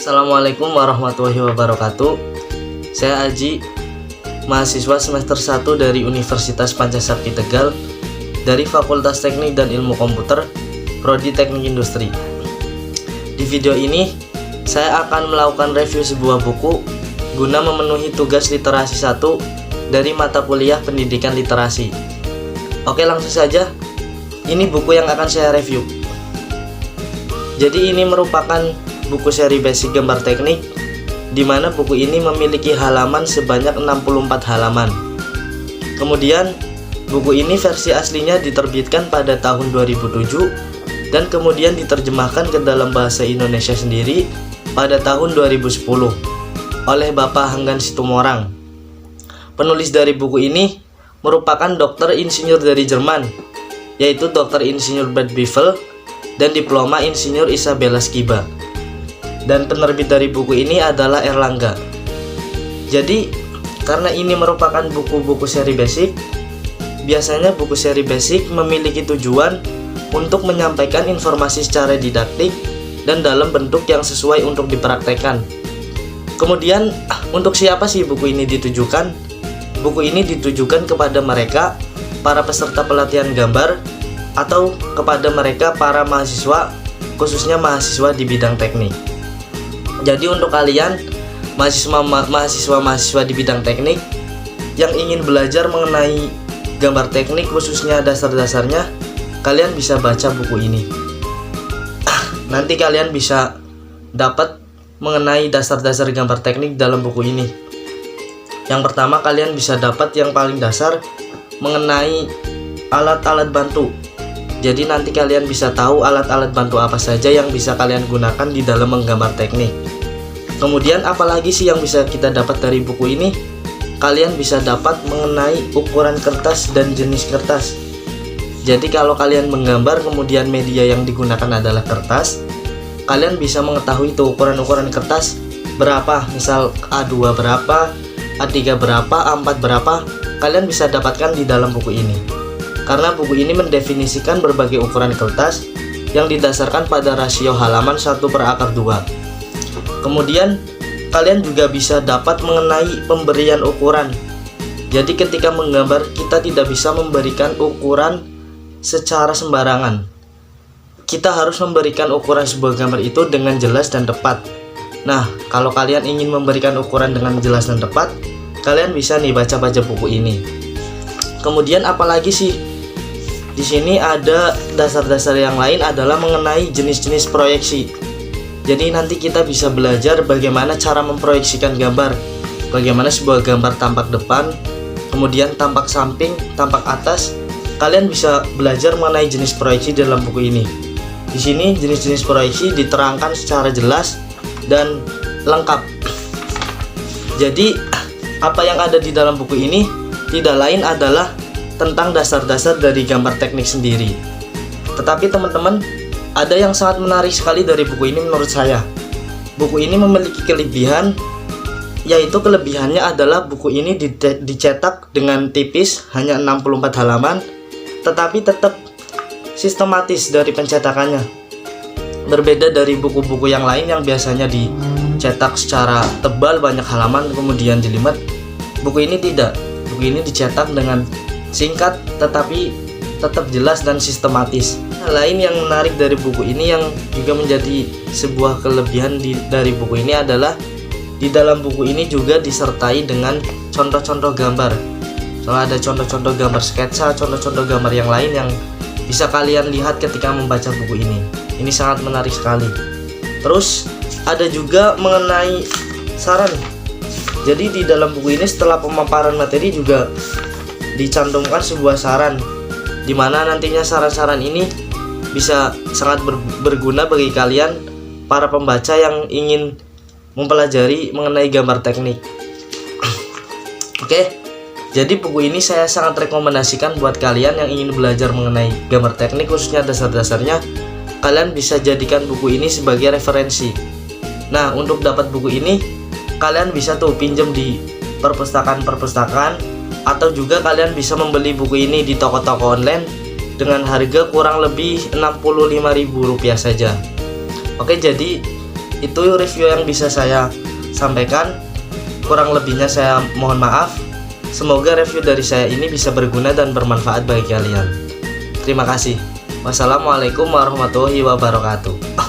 Assalamualaikum warahmatullahi wabarakatuh. Saya Aji, mahasiswa semester 1 dari Universitas Pancasakti Tegal, dari Fakultas Teknik dan Ilmu Komputer, Prodi Teknik Industri. Di video ini, saya akan melakukan review sebuah buku guna memenuhi tugas literasi 1 dari mata kuliah Pendidikan Literasi. Oke, langsung saja. Ini buku yang akan saya review. Jadi ini merupakan buku seri basic gambar teknik, di mana buku ini memiliki halaman sebanyak 64 halaman. Kemudian buku ini versi aslinya diterbitkan pada tahun 2007 dan kemudian diterjemahkan ke dalam bahasa Indonesia sendiri pada tahun 2010 oleh Bapak Hanggan Situmorang. Penulis dari buku ini merupakan dokter insinyur dari Jerman, yaitu Dr. Insinyur Bert Bivel dan Diploma Insinyur Isabella Skiba. Dan penerbit dari buku ini adalah Erlangga. Jadi, karena ini merupakan buku-buku seri basic, biasanya buku seri basic memiliki tujuan untuk menyampaikan informasi secara didaktik dan dalam bentuk yang sesuai untuk dipraktekkan. Kemudian, untuk siapa sih buku ini ditujukan? Buku ini ditujukan kepada mereka, para peserta pelatihan gambar, atau kepada mereka para mahasiswa, khususnya mahasiswa di bidang teknik. Jadi untuk kalian mahasiswa di bidang teknik yang ingin belajar mengenai gambar teknik, khususnya dasar-dasarnya, kalian bisa baca buku ini. Nanti kalian bisa dapat mengenai dasar-dasar gambar teknik dalam buku ini. Yang pertama, kalian bisa dapat yang paling dasar mengenai alat-alat bantu. Jadi nanti kalian bisa tahu alat-alat bantu apa saja yang bisa kalian gunakan di dalam menggambar teknik. Kemudian apalagi sih yang bisa kita dapat dari buku ini? Kalian bisa dapat mengenai ukuran kertas dan jenis kertas. Jadi kalau kalian menggambar kemudian media yang digunakan adalah kertas, kalian bisa mengetahui tuh ukuran-ukuran kertas berapa, misal A2 berapa, A3 berapa, A4 berapa, kalian bisa dapatkan di dalam buku ini. Karena buku ini mendefinisikan berbagai ukuran kertas yang didasarkan pada rasio halaman 1/2. Kemudian kalian juga bisa dapat mengenai pemberian ukuran. Jadi ketika menggambar, kita tidak bisa memberikan ukuran secara sembarangan. Kita harus memberikan ukuran sebuah gambar itu dengan jelas dan tepat. Nah, kalau kalian ingin memberikan ukuran dengan jelas dan tepat, kalian bisa nih baca-baca buku ini. Kemudian apalagi sih? Di sini ada dasar-dasar yang lain adalah mengenai jenis-jenis proyeksi. Jadi nanti kita bisa belajar bagaimana cara memproyeksikan gambar. Bagaimana sebuah gambar tampak depan, kemudian tampak samping, tampak atas. Kalian bisa belajar mengenai jenis proyeksi dalam buku ini. Di sini jenis-jenis proyeksi diterangkan secara jelas dan lengkap. Jadi apa yang ada di dalam buku ini tidak lain adalah tentang dasar-dasar dari gambar teknik sendiri. Tetapi teman-teman, ada yang sangat menarik sekali dari buku ini menurut saya. Buku ini memiliki kelebihan, yaitu kelebihannya adalah buku ini dicetak dengan tipis, hanya 64 halaman, tetapi tetap sistematis dari pencetakannya. Berbeda dari buku-buku yang lain yang biasanya dicetak secara tebal, banyak halaman, kemudian jelimet. Buku ini tidak. Buku ini dicetak dengan singkat tetapi tetap jelas dan sistematis. Hal lain yang menarik dari buku ini yang juga menjadi sebuah kelebihan dari buku ini adalah di dalam buku ini juga disertai dengan contoh-contoh gambar. Soalnya ada contoh-contoh gambar sketsa, contoh-contoh gambar yang lain yang bisa kalian lihat ketika membaca buku ini. Ini sangat menarik sekali. Terus ada juga mengenai saran. Jadi di dalam buku ini setelah pemaparan materi juga dicantumkan sebuah saran, di mana nantinya saran-saran ini bisa sangat berguna bagi kalian para pembaca yang ingin mempelajari mengenai gambar teknik. Oke, jadi buku ini saya sangat rekomendasikan buat kalian yang ingin belajar mengenai gambar teknik, khususnya dasar-dasarnya. Kalian bisa jadikan buku ini sebagai referensi. Nah, untuk dapat buku ini kalian bisa tuh pinjam di perpustakaan, atau juga kalian bisa membeli buku ini di toko-toko online dengan harga kurang lebih Rp65.000 saja. Oke, jadi Itu review yang bisa saya sampaikan. Kurang lebihnya saya mohon maaf. Semoga review dari saya ini bisa berguna dan bermanfaat bagi kalian. Terima kasih. Wassalamualaikum warahmatullahi wabarakatuh.